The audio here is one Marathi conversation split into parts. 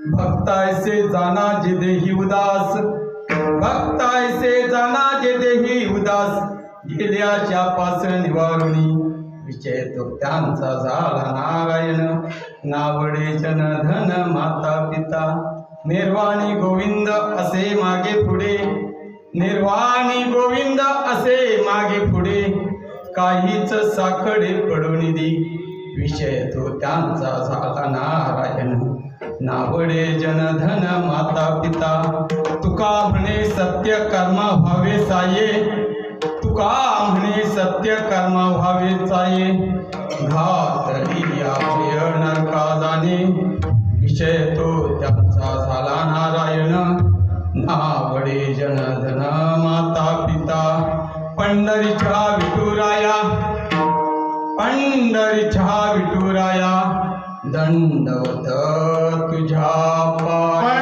भक्तायसे जाना जे देही उदास, भक्तायसे जाना जे देही उदास, गेल्याच्या पास निवारुणी विषय तो त्यांचा झाला नारायण. नावडे जन धन माता पिता, निर्वाणी गोविंद असे मागे पुढे, निर्वाणी गोविंद असे मागे पुढे, काहीच साकडे पडून दी विषय तो त्यांचा झाला नारायण. नावडे जन धन माता पिता, तुका म्हणे सत्य कर्म व्हावे साये, तुका म्हणे सत्य कर्म व्हावे साये, घातली या नरका जाणे विषय तो त्यांचा झाला नारायण. नावडे जन धन माता पिता, पंढरीच्या विठुराया, पंढरीच्या विठुराया, दंडवत तुझ्या पाय.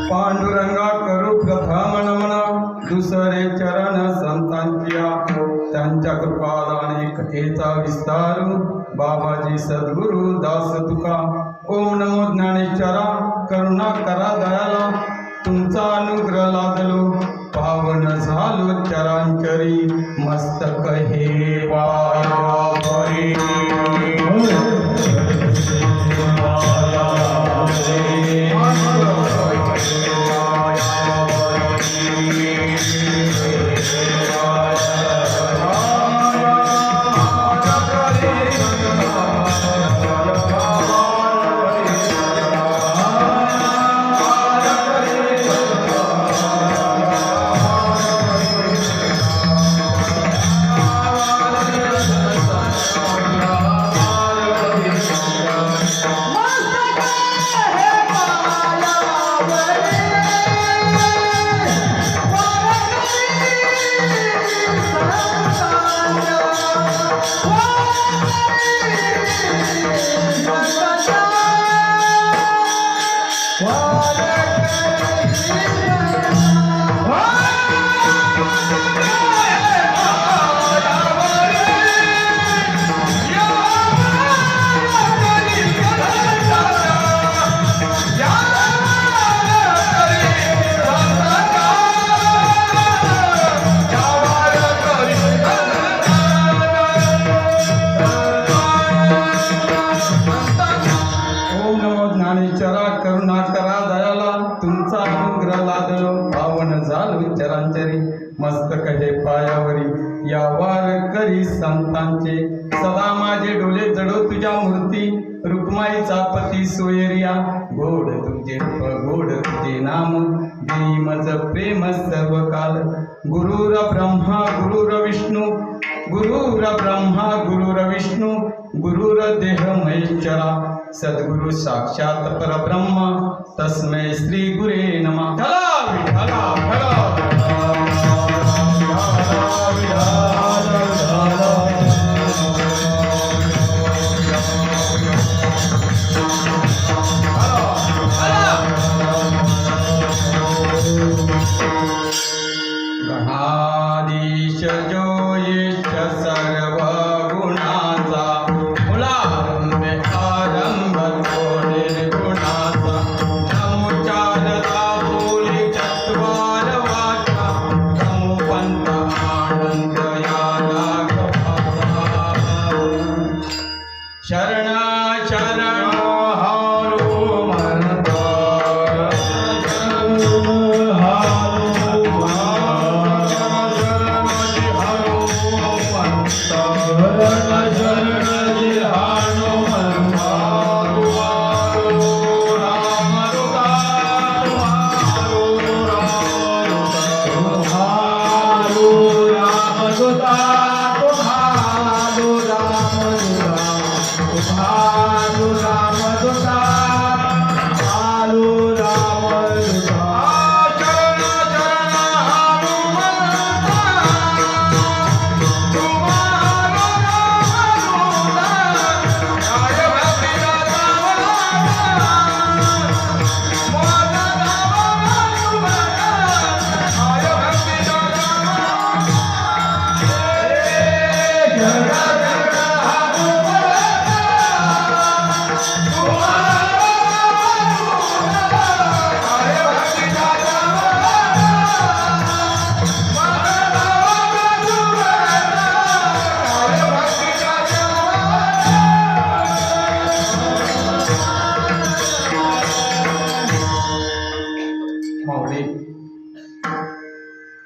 पांडुरंगा करू प्रथम नमन, दुसरे चरण संतांच्या, त्यांच्या कृपादाने कथेचा विस्तार. बाबाजी सद्गुरु दास तुका, ओम नमो ज्ञानेश्वरा, करुणा करा दयाला, तुमचा अनुग्रह लादलो, पावन झालो चरांचरी, मस्तक हे पायावरी. व्यवहार करी संतांचे सदा माझे डोळे जडो तुझ्या मूर्ती रुक्माईचा पती सोयरिया गोड तुझे रूप गोड तुझे नाम देई मज प्रेम सर्व काल गुरुर ब्रह्मा गुरुर विष्णू गुरुर ब्रह्मा गुरुर विष्णू गुरुर देह महेश्वरा सद्गुरु साक्षात परब्रह्म तस्मै श्री गुरे नमः गणाधीश जो येश सर्व गुणाचा मुलारंभ आरंभ तो निर्गुणाचा नमुचारता बोली चत्वार वाचा नमो पंत आनंद याला शरण शरण हारो म्हणतो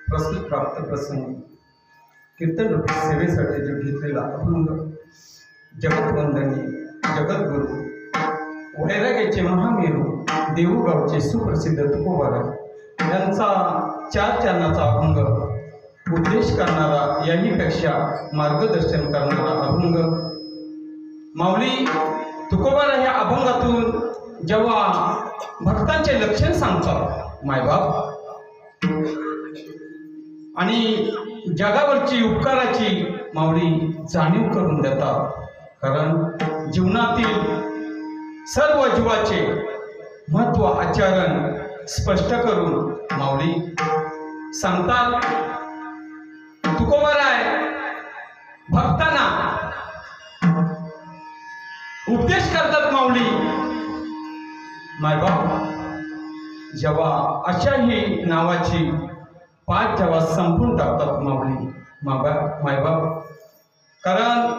प्रस्तुत प्राप्त प्रसंग कीर्तन रूपी सेवेसाठी जो घेतलेला अभंग जगतवंदनी जगद्गुरु वैराग्याचे महामेरू देऊगावचे सुप्रसिद्ध तुकोबाराय यांचा चार चरणाचा अभंग उपदेश करणारा याहीपेक्षा मार्गदर्शन करणारा अभंग माऊली तुकोबाराय ह्या अभंगातून जेव्हा भक्तांचे लक्षण सांगतात मायबाप आणि जगावरची उपकाराची माऊली जाणीव करून देतात कारण जीवनातील सर्व जीवाचे महत्व आचरण स्पष्ट करून माऊली सांगतात तुकोबाराय भक्तांना उपदेश करतात माऊली मायबाप जेव्हा अशाही नावाची पाच जेव्हा संपून टाकतात माऊली मायबाप कारण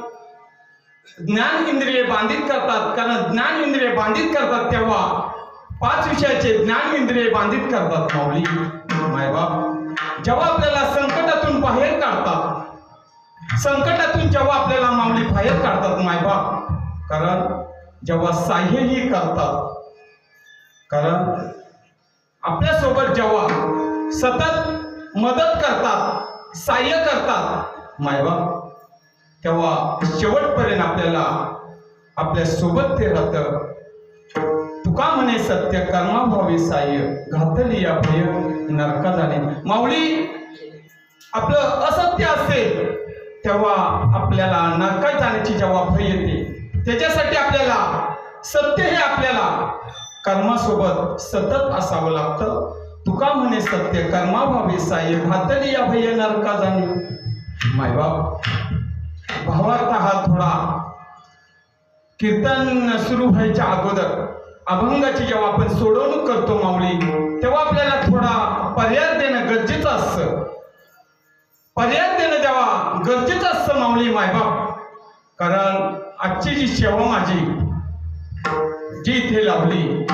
ज्ञान इंद्रिय बांधित करतात तेव्हा पाच विषयाचे ज्ञान इंद्रिय बांधित करतात माऊली मायबाप जेव्हा आपल्याला संकटातून बाहेर जेव्हा माऊली बाहेर काढतात मायबाप कारण जेव्हा साह्यही करतात कारण आपल्यासोबत जेव्हा सतत मदत करतात साह्य करतात मायबाप तेव्हा शेवटपर्यंत आपल्याला आपल्या सोबत ते राहतं तुका म्हणे सत्य कर्माभावी साह्य घातली या भय नरका जाणे माऊली आपलं असत्य असेल तेव्हा आपल्याला नरकात जाण्याची जेव्हा भय येते त्याच्यासाठी आपल्याला सत्य हे आपल्याला कर्मासोबत सतत असावं लागतं तुका म्हणे सत्य कर्माभावी साह्य घातली या भय नरका जाणे मायबाप भावार्थ हा थोडा कीर्तन सुरू व्हायच्या अगोदर अभंगाची जेव्हा आपण सोडवणूक करतो माऊली तेव्हा आपल्याला थोडा पर्याय देणं गरजेचं असतं माऊली मायबाप कारण आजची जी सेवा माझी जी इथे लावली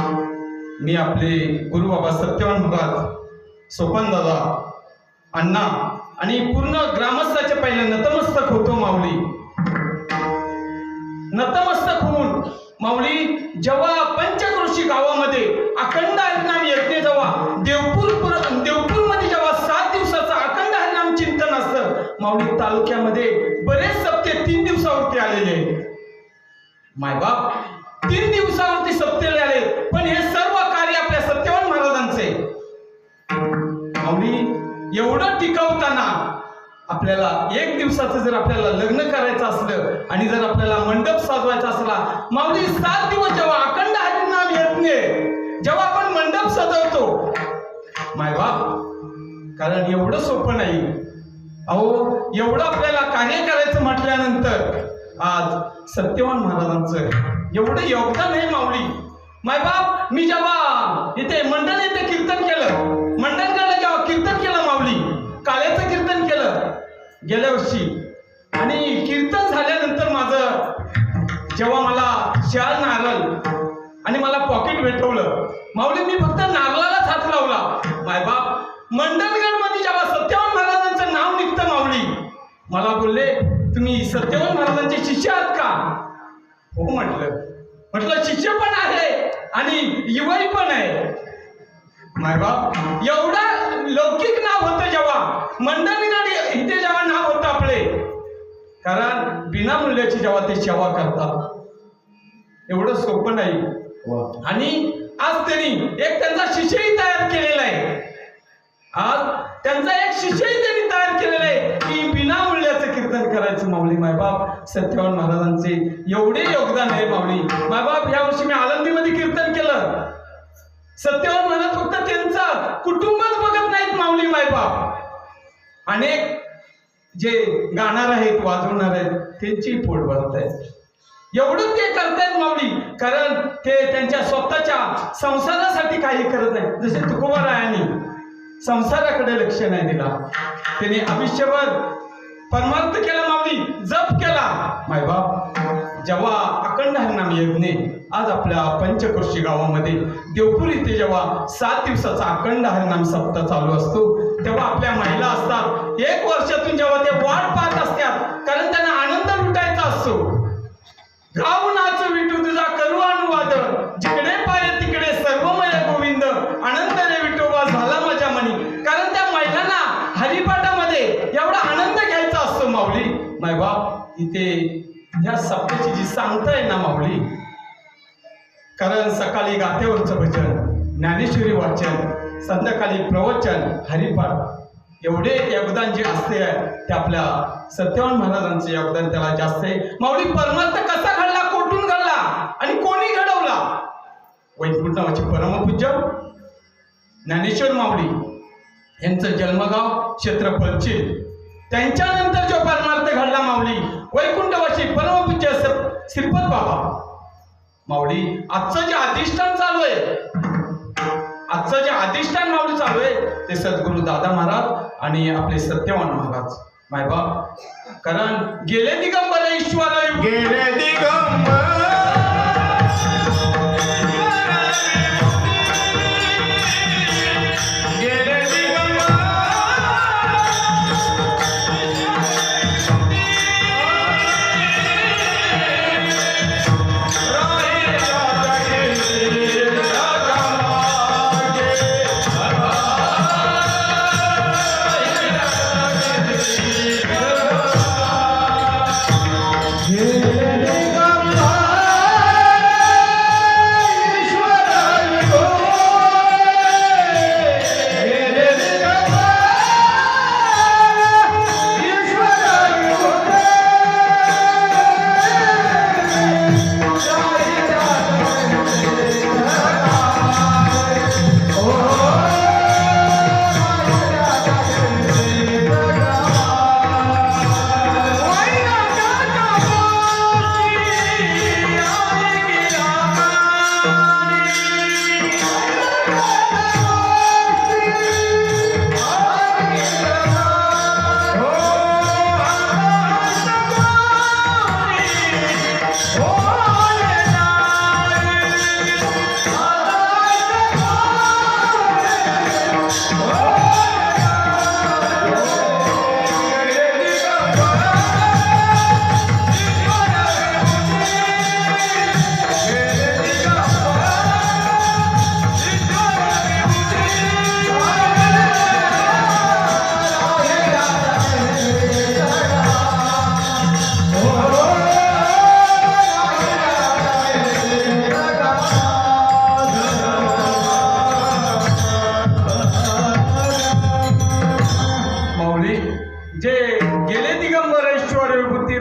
मी आपले गुरु बाबा सत्यवान भगत सोपन दादा अण्णा आणि पूर्ण ग्रामस्थाच्या पहिलं नतमस्तक होतो माऊली. नतमस्तक होऊन माऊली जेव्हा पंचक्रोशी गावामध्ये अखंड हरिनाम यज्ञ जेव्हा देवपूरमध्ये जेव्हा 7 दिवसाचं अखंड हरिनाम चिंतन असतं, माऊली तालुक्यामध्ये बरेच सप्ते 3 दिवसावरती आलेले आहेत. मायबाप 3 दिवसावरती सप्तेले आले, पण हे सर्व कार्य आपल्या सत्यवान महाराजांचे. माऊली एवढं टिकवताना आपल्याला 1 दिवसाचं जर आपल्याला लग्न करायचं असलं आणि जर आपल्याला मंडप साजवायचा असला, माऊली 7 दिवस जेव्हा अखंड हरिनाम यज्ञ जेव्हा आपण मंडप सजवतो मायबाप, कारण एवढं सोपं नाही. अहो एवढं आपल्याला कार्य करायचं म्हटल्यानंतर आज सत्यवान महाराजांचं एवढं योगदान आहे माऊली. मायबाप मी जेव्हा इथे मंडळ येथे कीर्तन केलं, मंडळकडे जेव्हा कीर्तन केलं माऊली, काल्याचं कीर्तन केलं गेल्या वर्षी, आणि कीर्तन झाल्यानंतर माझं जेव्हा मला शाल नारळ आणि मला पॉकेट भेटवलं माऊली, मी फक्त नारळालाच हात लावला. मायबाप मंडणगडमध्ये जेव्हा सत्यवान महाराजांचं नाव निघतं माऊली, मला बोलले तुम्ही सत्यवान महाराजांचे शिष्य आहात का? हो म्हटलं शिष्य पण आहे आणि युवाई पण आहे. मायबाप एवढा लौकिक नाव होतं जेव्हा मंडणगड इथे जेव्हा नाव होतं आपले, कारण विनामूल्याची जेव्हा ते सेवा करतात, एवढं सोपं नाही. आणि आज त्यांनी एक त्यांचा शिष्यही तयार केलेला आहे. आज त्यांचा एक शिष्यही त्यांनी तयार केलेला आहे की विनामूल्याचं कीर्तन करायचं. माऊली मायबाप सत्यवान महाराजांचे एवढे योगदान आहे माऊली. मायबाप या वर्षी मी आळंदीमध्ये कीर्तन केलं. सत्यवान महाराज फक्त त्यांचं कुटुंबच बघत नाहीत माऊली मायबाप, अनेक जे गाणार आहेत वाजवणार आहेत त्यांची पोट भरत आहेत. एवढं ते करतायत माऊली, कारण ते त्यांच्या स्वतःच्या संसारासाठी काही करत नाही. जसे तुकोबारायांनी संसाराकडे लक्ष नाही दिला, त्यांनी आयुष्यभर परमार्थ केला माऊली, जप केला. मायबाप जेव्हा अखंड हरिनाम यज्ञ आज आपल्या पंचक्रोशी गावामध्ये देवपूर इथे जेव्हा 7 दिवसाचा अखंड हरिनाम सप्ताह चालू असतो, तेव्हा आपल्या महिला असतात 1 वर्षातून जेव्हा ते वाट पाहत असतात, कारण त्यांना आनंद लुटायचा असतो. गाऊ नाच विठू तुझा करू अनुवाद, जिकडे पाय तिकडे सर्वमय गोविंद, आनंद रे विठोबा झाला माझ्या मनी. कारण त्या महिलांना हरिपाठामध्ये एवढा आनंद घ्यायचा असतो माऊली. मायबाप इथे ह्या सप्त्याची जी सांगता आहे ना माऊली, कारण सकाळी गात्यावरचं भजन, ज्ञानेश्वरी वाचन, संध्याकाळी प्रवचन, हरिपाठ, एवढे योगदान जे असते ते आपल्या सत्यवान महाराजांचे योगदान त्याला जास्त आहे. माऊली परमार्थ कसा घडला, कोठून घडला आणि कोणी घडवला? वैकुंठ नावाचे परमपूज्य ज्ञानेश्वर माऊली यांचं जन्मगाव क्षेत्रफळचे, त्यांच्यानंतर जो परमार्थ घडला माऊली वैकुंठवासी परमपूज्य श्रीपद बाबा. माऊली आजचं जे अधिष्ठान चालू आहे, आजचं जे अधिष्ठान माऊली चालू आहे ते सद्गुरू दादा महाराज आणि आपले सत्यवान महाराज. मायबाप कारण गेले दिगंबर ईश्वर, गेले दिगंबर Hey,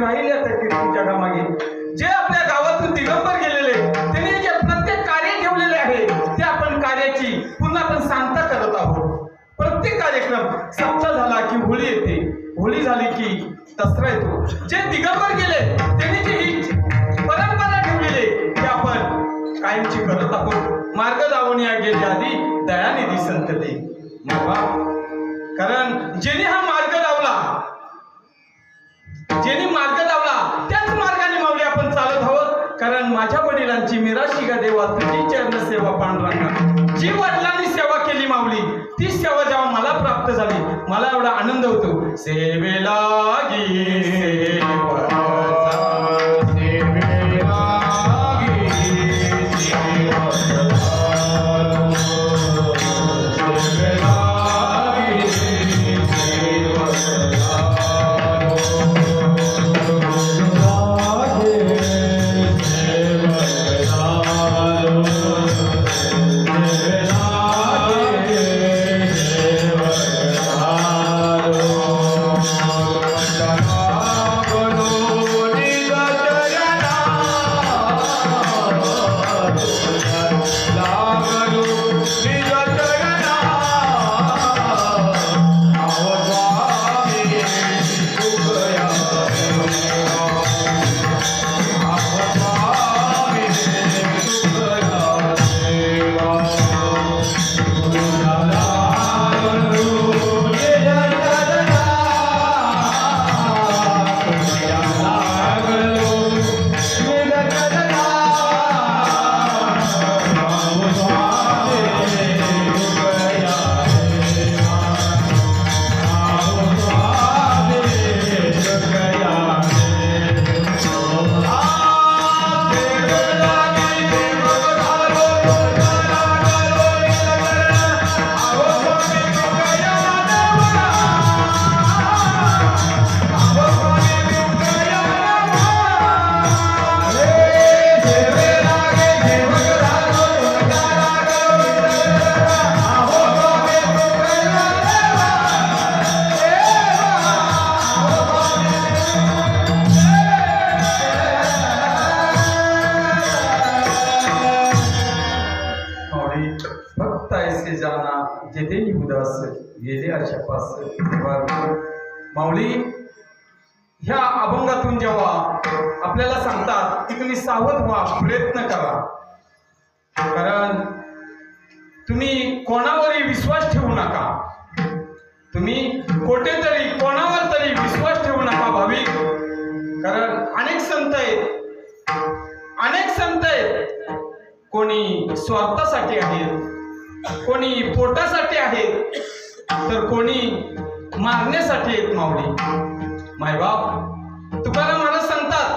राहिल्या त्या कीर्तीच्या कामागे. जे आपल्या गावातून दिगंबर गेलेले त्यांनी जे प्रत्येक कार्य ठेवलेले आहे ते आपण कार्याची पुन्हा आपण सांगता करत आहोत. प्रत्येक कार्यक्रम सप्ताह झाला की होळी येते, होळी झाली की दसरा येतो. जे दिगंबर गेले त्यांनी जी ही परंपरा ठेवलेली ते आपण कायमची करत आहोत. मार्ग दावणी गेली आधी दयानिधी संत दे मावा. कारण जेणे हा मार्ग लावला, जेणे मार्ग लावला त्याच मार्गाने माऊली आपण चालत आहोत. कारण माझ्या वडिलांची मिराशी गा देवा तुझी चरण सेवा पांडुरंगा. जी वडिलांनी सेवा केली माऊली ती सेवा जेव्हा मला प्राप्त झाली मला एवढा आनंद होतो. सेवेला माऊली ह्या अभंगातून जेव्हा आपल्याला सांगतात की तुम्ही सावध व्हा, प्रयत्न करा. कारण तुम्ही कोणावरही विश्वास ठेवू नका. तुम्ही कुठेतरी कोणावर तरी विश्वास ठेवू नका भाविक. कारण अनेक संत आहेत, कोणी स्वार्थासाठी आहेत, कोणी पोटासाठी आहेत, तर कोणी मारण्यासाठी आहेत. माऊली मायबाप तुकाराम महाराज सांगतात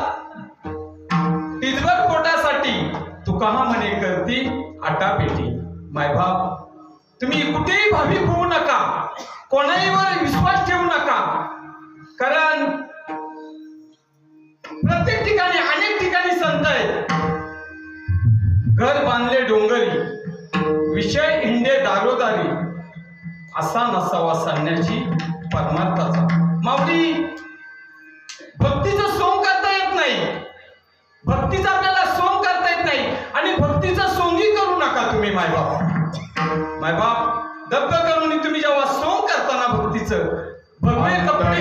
तिजभर पोटासाठी तुका म्हणे करती आटापेटी. मायबाप तुम्ही कुठेही भाविक होऊ नका, कोणाहीवर विश्वास ठेवू नका. कारण प्रत्येक ठिकाणी अनेक ठिकाणी संत आहेत. घर बांधले डोंगरी, विषय हिंडे दारोदारी, असा नसावा संन्यासी परमार्थाचा. माऊली भक्तीचं सोंग करता येत नाही, भक्तीचं आपल्याला सोंग करता येत नाही आणि भक्तीचं सोंगी करू नका तुम्ही. मायबाप दब्ब करून तुम्ही जेव्हा सोंग करताना भक्तीचं भगवे कपडे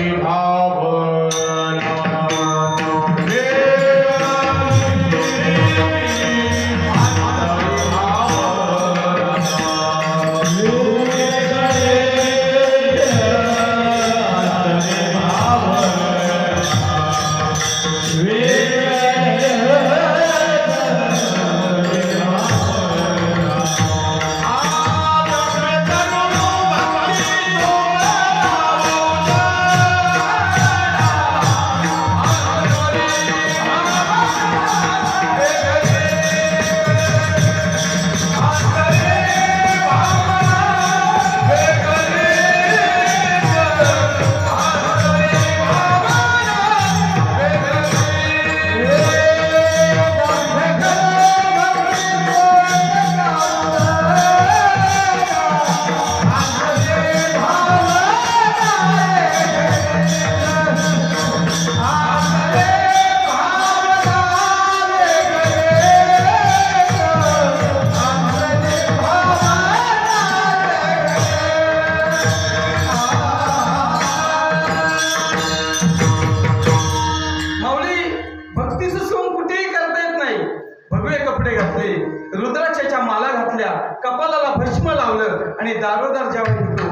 भगवे कपडे घातले, रुद्राक्षाच्या माला घातल्या, कपालाला भस्म लावलं आणि दारोदार जेव्हा येतो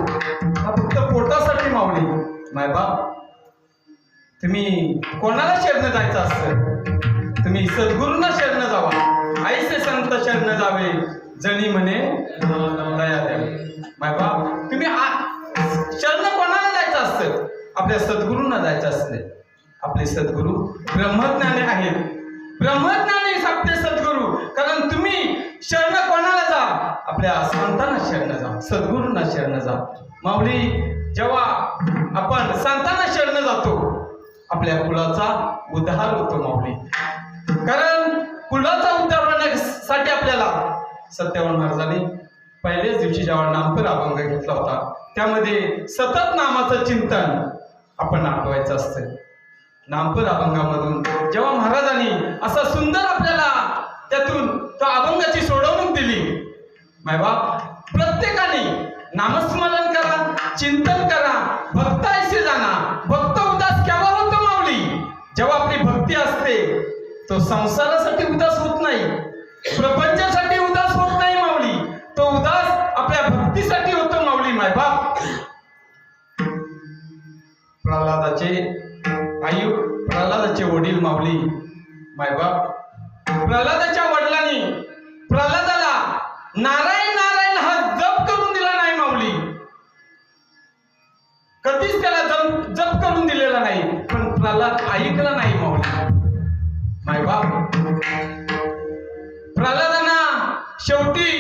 हा फक्त पोटासाठी माऊली. मायबाप, तुम्ही कोणाला शरण जायचं असतं? तुम्ही सद्गुरूंना शरण जावा. आईचे संत शरण जावे, जणी म्हणे दया द्यावी. मायबाप, तुम्ही शरण कोणाला जायचं असतं? आपल्या सद्गुरूंना जायचं असते. आपले सद्गुरू ब्रह्मज्ञानी आहेत. ब्रह्मज्ञानी आपले सद्गुरू. कारण तुम्ही शरण कोणाला जा? आपल्या संतांना शरण जा, सद्गुरूंना शरण जा. माऊली, जेव्हा आपण संतांना शरण जातो आपल्या कुलाचा उद्धार होतो माऊली. कारण कुलाचा उद्धार होण्यासाठी आपल्याला सत्यवान महाराजांनी पहिल्याच दिवशी जेव्हा नामपर अभंग घेतला होता त्यामध्ये सतत नामाचं चिंतन आपण आठवायचं असतं. नामपर अभंगामधून जेव्हा महाराजांनी असा सुंदर आपल्याला त्यातून त्या अभंगाची सोडवणूक दिली. मायबाप, प्रत्येकाने नामस्मरण करा, चिंतन करा, भक्तायसे जाणा. भक्त उदास केव्हा होतो माऊली? जेव्हा आपली भक्ती असते. तो संसारासाठी उदास होत नाही, प्रपंचासाठी उदास होत नाही माऊली. तो उदास आपल्या भक्तीसाठी होतो माऊली. मायबाप, प्रल्हादाचे वडील माऊली. मायबाप, प्रल्हादाच्या वडिलांनी प्रल्हादाला नारायण नारायण हा जप करून दिला नाही माऊली. कधीच त्याला जप करून दिलेला नाही. पण प्रल्हाद ऐकला नाही माऊली. मायबाप, प्रल्हादांना शेवटी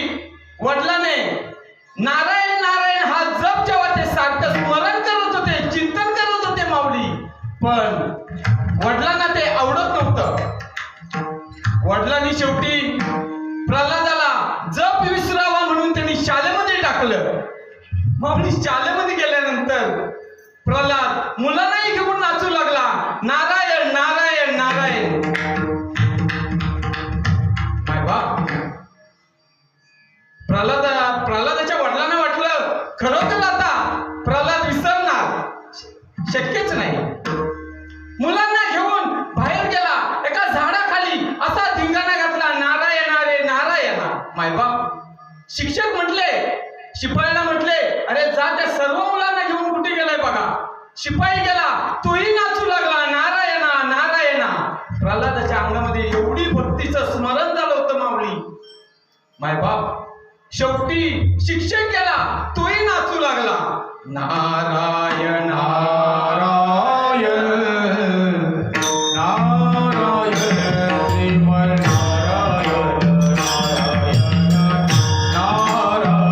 वडिलांने नारायण नारायण हा जप जेव्हा ते सारखं स्मरण करत होते, चिंतन करत होते माऊली, पण वडिलांना ते आवडत नव्हतं. वडिलांनी शेवटी प्रल्हादाला जप विसरावा म्हणून त्यांनी शाळेमध्ये टाकलं. माऊली, शाळेमध्ये गेल्यानंतर प्रल्हाद मुलांनाही घेऊन नाचू लागला, नारायण नारायण नारायण. मायबाप, प्रल्हादाच्या वडिलांना वाटलं खरोखर आता प्रल्हाद विसरणार, शक्यच नाही. मुलांना घेऊन बाहेर गेला, एका झाडाखाली असा धिंगाणा घातला, नारायण अरे नारायण. मायबाप, शिक्षक म्हटले, शिपाईला म्हटले, अरे जा त्या सर्व मुलांना घेऊन कुठे गेलाय बघा. शिपाई गेला, तोही नाचू लागला, नारायण नारायण. प्रल्हादाच्या अंगामध्ये एवढी भक्तीचं स्मरण झालं होतं माऊली. मायबाप, शेवटी शिक्षक गेला, तोही नाचू लागला, नारायण नारायण नारायण श्रीमन नारायण नारायण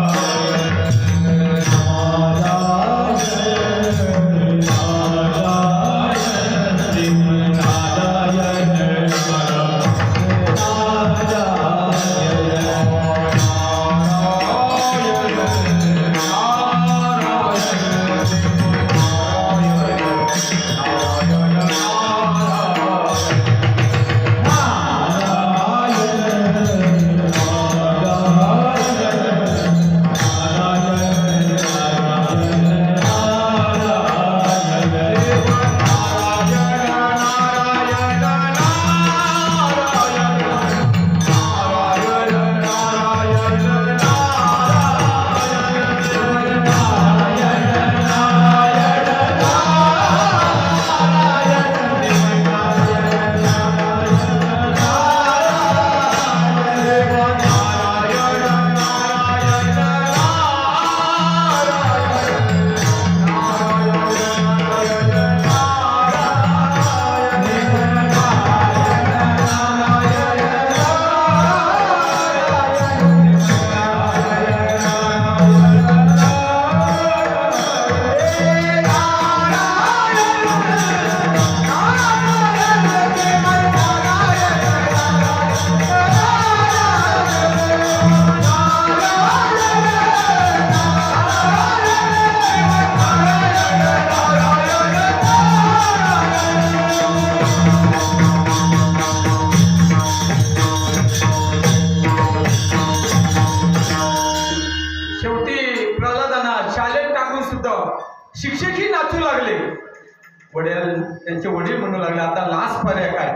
त्यांचे वडील म्हणू लागले आता लास्ट पर्याय काय.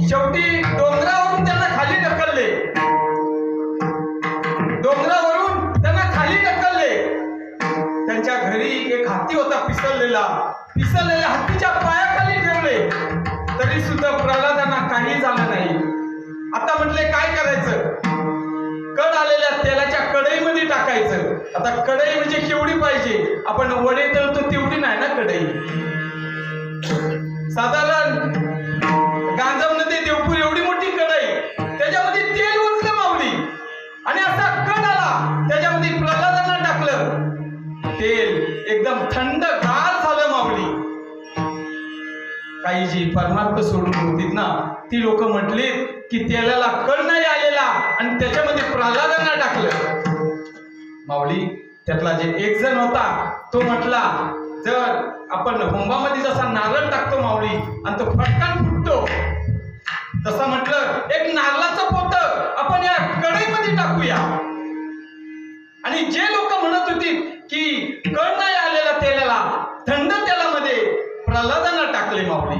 शेवटी डोंगरावरून त्यांना खाली ढकलले. डोंगरावरून त्यांना खाली ढकलले. त्यांच्या घरी एक हत्ती होता पिसळलेला हत्तीच्या पायाखाली ठेवले. तरी सुद्धा प्रल्हादांना काही झालं नाही. आता म्हटले काय करायचं. कड आलेल्या तेलाच्या कढईमध्ये टाकायचं. आता कढई म्हणजे केवढी पाहिजे. आपण वडे तळतो तेवढी नाही ना कढई. साधारण गांजाव नदी देवपूर एवढी मोठी कढई. त्याच्यामध्ये तेल ओतलं माऊली आणि असा कड आला. त्याच्यामध्ये प्रल्हादांना टाकलं. तेल एकदम थंडगार झालं माऊली. काही जी परमार्थ सोडून होती ना ती लोक म्हटली की तेलाला कड नाही आलेला आणि त्याच्यामध्ये प्रल्हादांना टाकलं. माऊली त्यातला जे एक जण होता तो म्हटला जर आपण होंबामध्ये जसा नारळ टाकतो माऊली आणि तो फटकान फुटतो तसं म्हटलं एक नारळाचं पोत आपण या कढईमध्ये टाकूया. आणि जे लोक म्हणत होती की कड नाही आलेला तेलाला थंड तेलामध्ये प्रल्हादांना टाकले माऊली.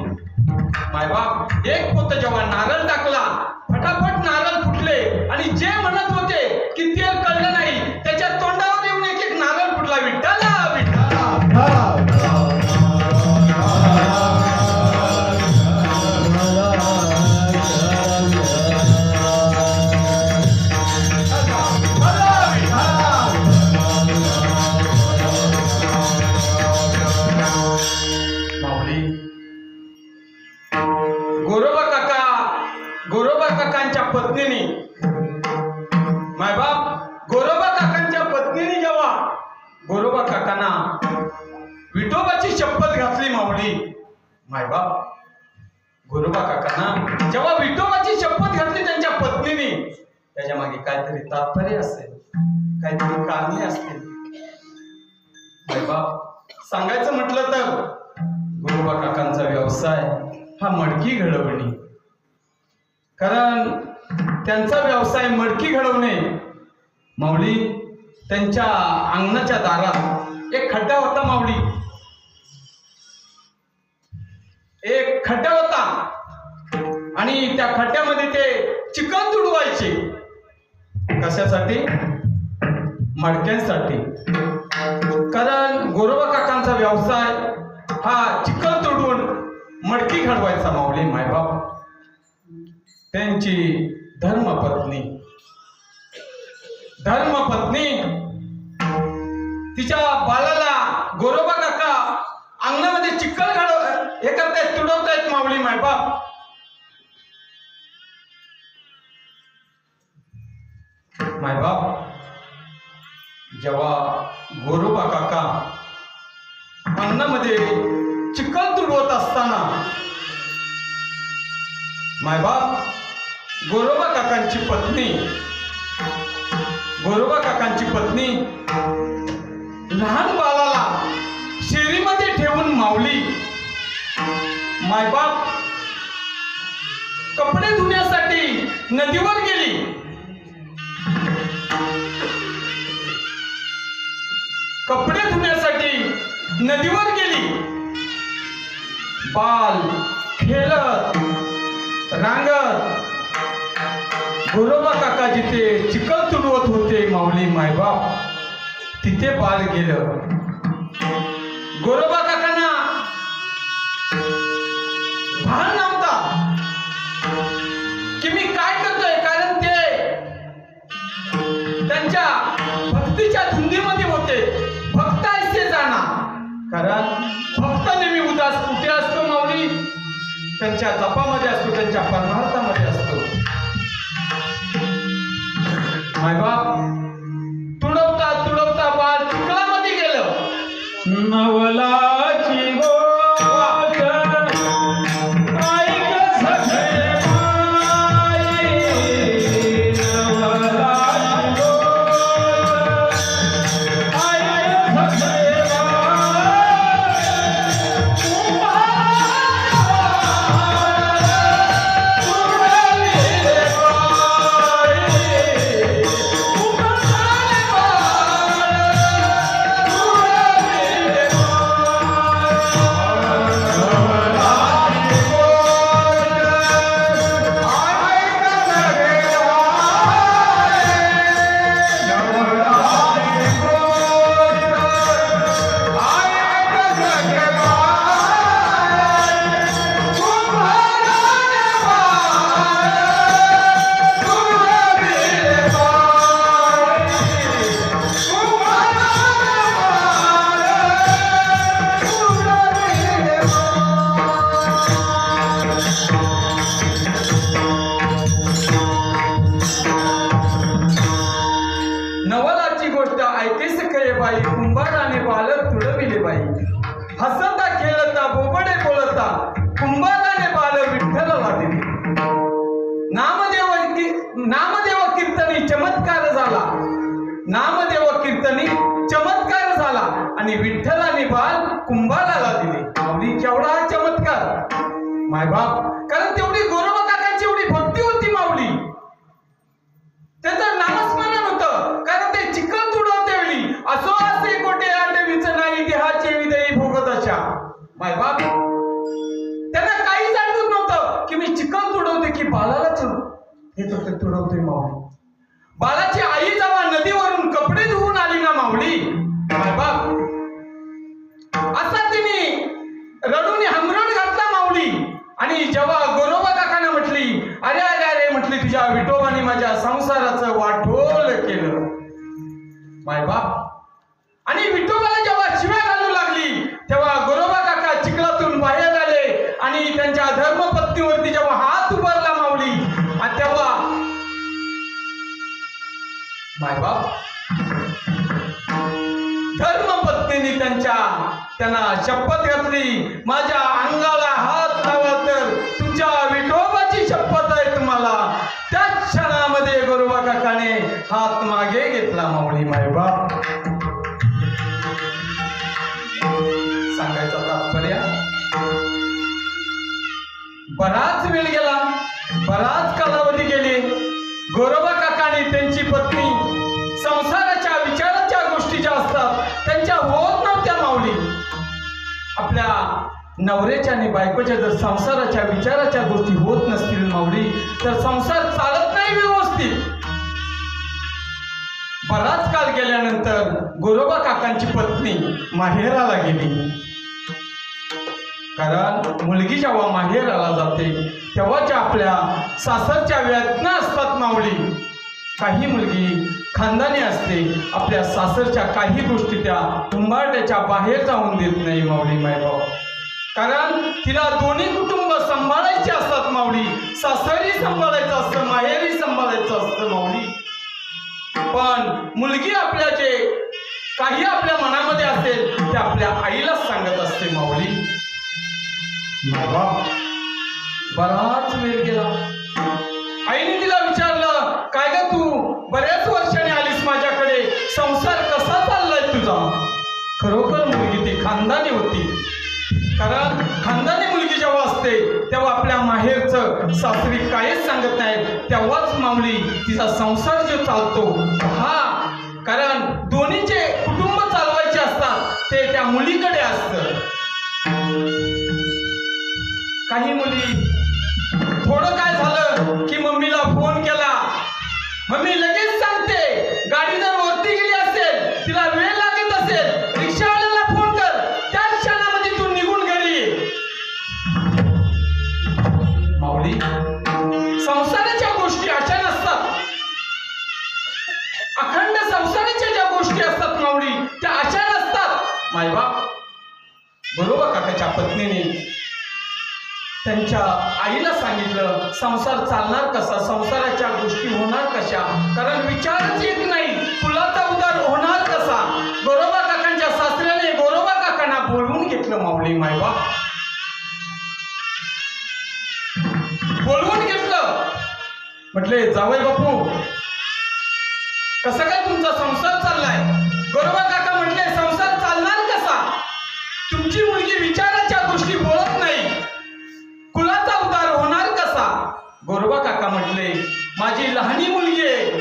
मायबाप एक पोत जेव्हा नारळ टाकला फटाफट नारळ फुटले. आणि जे म्हणत होते की तेल कळलं नाही त्याच्या तोंडावर येऊन एक एक नारळ फुटला. विठ्ठला विठ्ठला. गोरोबा काकांच्या पत्नीने मायबाप गोरोबा काकांच्या पत्नीने जेव्हा गोरोबा काकांना विठोबाची शपथ घातली माऊली. मायबाप गोरोबा काकांना जेव्हा विठोबाची शपथ घातली त्यांच्या पत्नीने त्याच्या मागे काहीतरी तात्पर्य असेल काहीतरी कारणे असतील. मायबाप सांगायचं म्हटलं तर गोरोबा काकांचा व्यवसाय हा मडकी घडवणे. कारण त्यांचा व्यवसाय मडकी घडवणे. माऊली त्यांच्या अंगणाच्या दारात एक खड्डा होता माऊली. एक खड्डा होता आणि त्या खड्ड्यामध्ये ते चिखल तुडवायचे. कशासाठी. मडक्यांसाठी. कारण गोरोबा काकांचा व्यवसाय हा चिखल तुडवून मडकी घडवायचा माऊली. मायबाप त्यांची धर्मपत्नी तिच्या बाळाला गोरोबा काका अंगणामध्ये चिखल हे करतायत तुडवतायत माऊली. मायबाप जेव्हा गोरोबा काका अंगणामध्ये चिखल तुडवत असताना मायबाप गोरोबा काकांची पत्नी लहान बाळाला शेरीमध्ये ठेवून माऊली मायबाप कपडे धुण्यासाठी नदीवर गेली. बाल खेळत रांगत गोरोबा काका जिथे चिखल तुडवत होते माऊली मायबाप तिथे बाल गेलं. गोरोबा काकांना भान नव्हता की मी काय करतोय. कारण ते त्यांच्या भक्तीच्या धुंदीमध्ये होते. भक्त ऐसे जाणार. कारण भक्त नेहमी उदास कुठे असतो माऊली. त्यांच्या जपामध्ये असतो त्यांच्या परमार्थामध्ये असतो. मायबाप तुडवता तुडवता बाळ चिखलामध्ये गेलं. नवलाची गोष्ट ऐक सखे माई. नवलाची गोष्ट ऐक सखे माई. मायबाप, कारण तेवढी गोरोबा काकांची एवढी भक्ती होती माऊली. त्याचं नामस्मरण होतं, कारण ते चिखल तुडवते वेळी असो असे कोटे आठवीच नाही देहाचे विदयी भोगत अशा. मायबाप, त्यांना काहीच आठवत नव्हतं की मी चिखल तुडवते की बाळाला हे तर तुडवतोय माऊली. बाळाची आई जेव्हा नदीवरून कपडे धुवून आली ना माऊली, मायबाप, असा तिने रडून हमरड घातला माऊली. आणि जेव्हा गोरोबा काकांना म्हटली, अरे अरे अरे म्हटली, तुझ्या विठोबाने माझ्या संसाराचं वाटोळ केलं. मायबाप, आणि विठोबाला जेव्हा शिव्या घालू लागली तेव्हा गोरोबा काका चिखलातून बाहेर आले आणि त्यांच्या धर्मपत्नीवरती जेव्हा हात उभारला माऊली, आणि तेव्हा मायबाप, धर्मपत्नीने त्यांना शपथ घातली, माझ्या अंगाला हात लावा तर तुमच्या विठोबाची शपथ आहे तुम्हाला. त्या क्षणामध्ये गोरोबा काकाने हात मागे घेतला माऊली. मायबाप, सांगायचं तात्पर्य, बराच वेळ गेला, बराच कालावधी गेले. गोरोबा काकाने त्यांची पत्नी संसाराच्या विचाराच्या गोष्टी ज्या असतात त्यांच्या होत नव्हत्या माऊली. आपल्या नवऱ्याच्या आणि बायकोच्या जर संसाराच्या विचाराच्या गोष्टी होत नसतील माऊली, तर संसार चालत नाही व्यवस्थित. बराच काळ गेल्यानंतर गोरोबा काकांची पत्नी माहेराला गेली. कारण मुलगी जेव्हा माहेराला जाते तेव्हाच्या आपल्या सासरच्या वेदना असतात माऊली. काही मुलगी खानदानी असते, आपल्या सासरच्या काही गोष्टी त्या उंबारट्याच्या बाहेर जाऊन देत नाही माऊली. मायबाप, कारण तिला दोन्ही कुटुंब सांभाळायचे असतात माऊली. सासरही सांभाळायचं असतं, माहेरही सांभाळायचं असतं माऊली. पण मुलगी आपल्या जे काही आपल्या मनामध्ये असेल ते आपल्या आईलाच सांगत असते माऊली. मायबाप, बराच वेळ गेला. आईने तिला विचारलं, काय ग तू बऱ्याच वर्षाने आलीस माझ्याकडे, संसार कसा चाललाय तुझा? खरोखर मुलगी ती खानदानी होती. कारण खानदानी मुलगी जेव्हा असते तेव्हा आपल्या माहेरचं सासरी काहीच सांगत नाही, तेव्हाच माऊली तिचा संसार जो चालतो हा. कारण दोन्हीचे कुटुंब चालवायचे असतात ते त्या मुलीकडे असतं. काही मुली थोडं काय झालं की मम्मीला फोन केला, मम्मी लगेच सांगते. गाडी जर वरती गेली असेल, तिला वेळ लागत असेल, रिक्षावाल्याला फोन कर, त्या क्षणामध्ये तू निघून घरी ये. माऊली, संसाराच्या गोष्टी अशा नसतात. अखंड संसाराच्या ज्या गोष्टी असतात माऊली त्या अशा नसतात. मायबाप, गोरोबा काकाच्या पत्नीने त्यांच्या आईला सांगितलं, संसार चालणार कसा, संसाराच्या गोष्टी होणार कशा, कारण विचारच येत नाही, कुलाचा उद्धार होणार कसा. गोरोबा काकांच्या सासऱ्याने गोरोबा काकांना बोलवून घेतलं माऊली. मायबाप, बोलवून घेतलं, म्हटले, जावई बापू, कसं काय तुमचा संसार चाललाय? गोरोबा काका म्हटले, संसार चालणार कसा, तुमची मुलगी विचाराच्या गोष्टी बोलत नाही, कुलाचा उद्धार होणार कसा? गोरोबा काका म्हटले, माझी लहानी मुलगी आहे,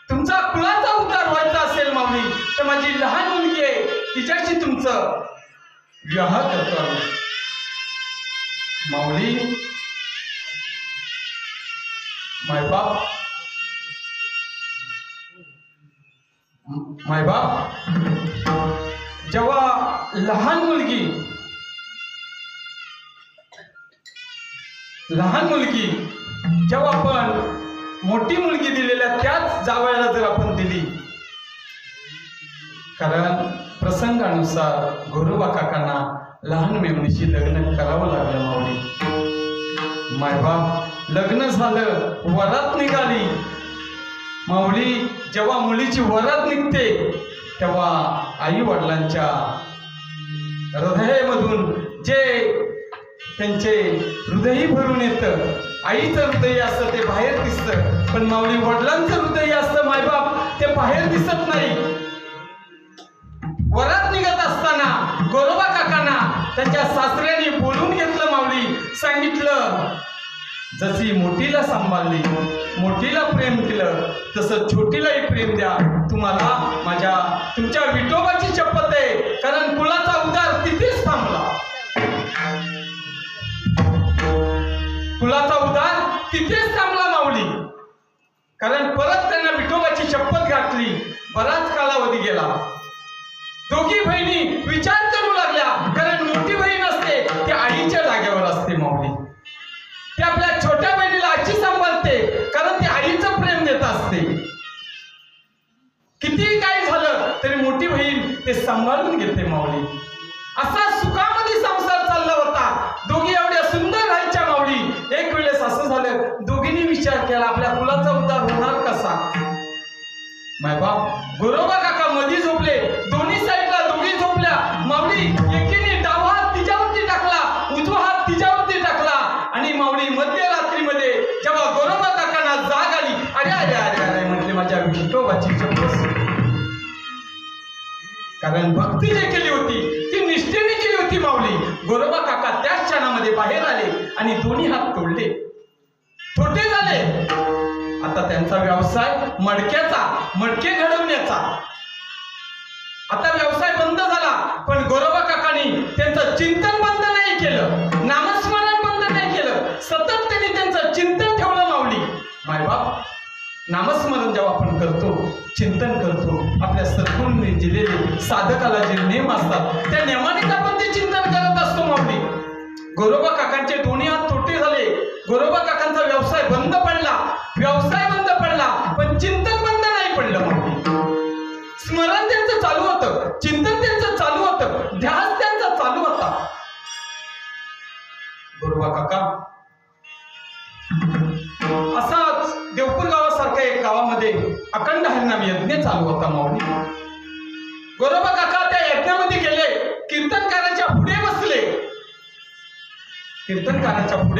तुमचा कुलाचा उद्धार व्हायचा असेल माऊली तर माझी लहान मुलगी आहे, तिच्याशी तुमचं विवाह करतो माऊली. मायबाप, जेव्हा लहान मुलगी जेव्हा आपण मोठी मुलगी दिलेल्या त्याच जावयाला जर आपण दिली, कारण प्रसंगानुसार गोरोबा काकांना लहान मेवणीशी लग्न करावं लागलं माऊली. मायबाप, लग्न झालं, वरात निघाली माऊली. जेव्हा मुलीची वरात निघते तेव्हा आई वडिलांच्या हृदयामधून जे त्यांचे हृदय भरून येतं, आईचं हृदय असतं ते बाहेर दिसतं, पण माऊली वडिलांचं हृदय असतं मायबाप ते बाहेर दिसत नाही. वरात निघत असताना गोरोबा काकांना त्यांच्या सासऱ्याने बोलून घेतलं माऊली, सांगितलं, जशी मोठीला सांभाळली, मोठीला प्रेम केलं, तसं छोटीलाही प्रेम द्या. तुम्हाला तुमच्या विठोबाची शपथ आहे, कारण कुलाचा उद्धार तिथेच थांबला. कुलाचा उद्धार तिथेच थांबला माऊली. कारण परत त्यांना विठोबाची शपथ घातली. बराच कालावधी गेला. दोघी बहिणी विचार करू लागल्या, कारण मोठी बहीण असते ती आईच्या जागेवर असते माऊली. ती आपल्या छोट्या बहिणीला आजी सांभाळते, कारण ती आईचं प्रेम देत असते. कितीही काय झालं तरी मोठी बहीण ते सांभाळून घेते माऊली. असा सुखामध्ये संसार चालला होता. दोघी एवढ्या सुंदर राहायच्या माऊली. एक वेळेस असं झालं, दोघींनी विचार केला, आपल्या कुलाचा उद्धार होणार कसा. मायबाप गोरोबा काका मध्ये झोपले, दोन्ही साईडला दोघी झोपल्या माऊली. एकीने डावा हात तिच्यावरती टाकला, उजवा हात तिच्यावरती टाकला, आणि माऊली मध्यरात्रीमध्ये जेव्हा गोरोबा काकांना जाग आली, अरे अरे अरे अरे म्हटले, माझ्या विठोबाची शपथ. कारण भक्ती जे केली होती ती निष्ठेने केली होती माऊली. गोरोबा काका त्याच क्षणामध्ये बाहेर आले आणि दोन्ही हात तोडले, छोटे झाले. आता त्यांचा व्यवसाय मडके घडवण्याचा. आता व्यवसाय बंद झाला, पण गोरोबा काकांनी त्यांचं चिंतन बंद नाही केलं, नामस्मरण बंद नाही केलं. सतत त्यांनी त्यांचं चिंतन ठेवलं माऊली. मायबाप नामस्मरण जेव्हा आपण करतो, चिंतन करतो, आपल्या सद्गुरूंनी दिलेले साधकाला जे नेम असतात त्या नियमानेच आपण ते चिंतन करत असतो माऊली. गोरोबा काकांचे दोन्ही हात तोटे झाले. गोरोबा काकांचा व्यवसाय बंद पडला, पण चिंतन बंद नाही पडलं माऊली. स्मरण त्यांचं चालू होतं, चिंतन त्यांचं चालू होतं, ध्यास त्यांचा चालू होता. गोरोबा काका असाच देवपूर गावासारख्या एक गावामध्ये अखंड हरिनाम यज्ञ चालू होता माऊली. गोरोबा काका त्या यज्ञामध्ये गेले, कीर्तनकाराच्या पुढे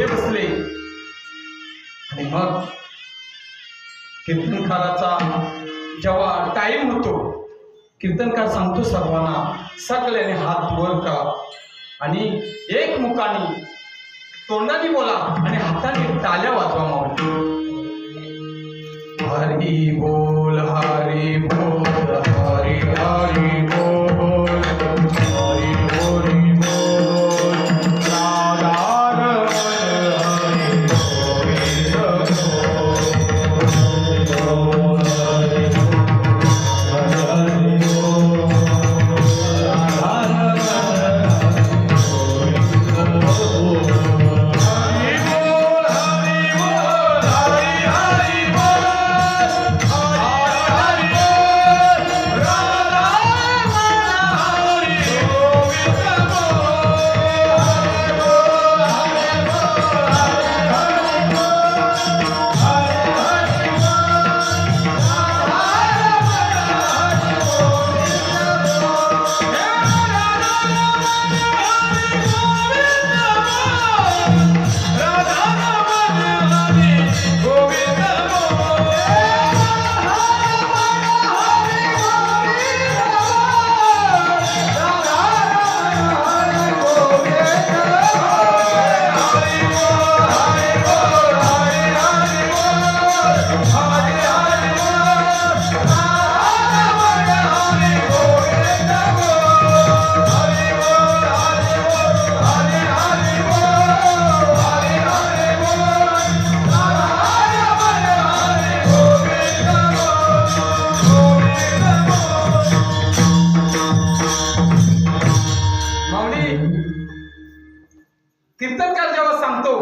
बसले आणि मग कीर्तनकाराचा जेव्हा टाइम होतो, कीर्तनकार सांगतो सर्वांना, सगळ्यांनी हात वर करा आणि एक मुखाने तोंडाने बोला आणि हाताने टाळ्या वाजवा माऊली. हरी बोल हरी बोल हरी हरी बोल हरी हरी बोल राधारमण हरी गोविंद बोल हरी हरी बोल राधारमण गोविंद बोल. कीर्तनकार जेव्हा सांगतो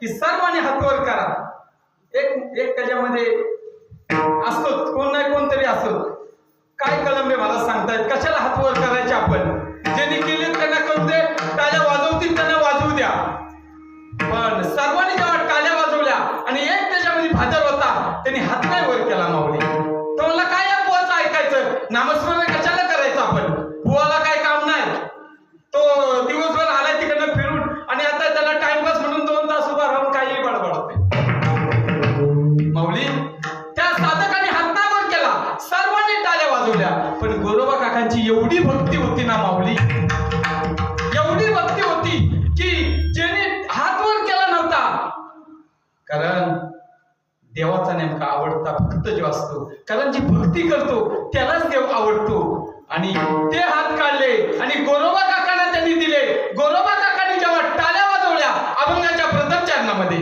की सर्वांनी हात वर करा, एक त्याच्यामध्ये असतो, कोण नाही कोणतरी असतो. काय कलंबे मला सांगतायत, कशाला हात वर करायचे आपण, ज्यांनी केले त्यांना करू दे, टाळ्या वाजवतील त्यांना वाजवू द्या. पण सर्वांनी जेव्हा टाळ्या वाजवल्या आणि एक त्याच्यामध्ये भाजर होता, त्यांनी हात नाही वर केला माऊली. तो म्हणला, काय या बुवाचं ऐकायचं, नामस्मरण कशाला करायचं आपण, बुवाला काय काम नाही. तो दिवसभर आलाय तिकडनं फिरून आणि आता त्याला टाइमपास म्हणून 2 तास उभा राहून काही बडबडते माऊली. त्या साधकाने हात नाही वर केला, सर्वांनी टाळ्या वाजवल्या. पण गोरोबा काकांची एवढी भक्ती होती ना माऊली, एवढी भक्ती होती की ज्याने हात वर कारण देवाचा नेमका आवडता भक्त जो असतो, कारण जी भक्ती करतो त्यालाच देव आवडतो. आणि ते हात काढले आणि गोरोबा काकांना त्यांनी दिले. गोरोबा काकांनी जेव्हा टाळ्या वाजवल्या अभंगाच्या प्रथम चरणामध्ये,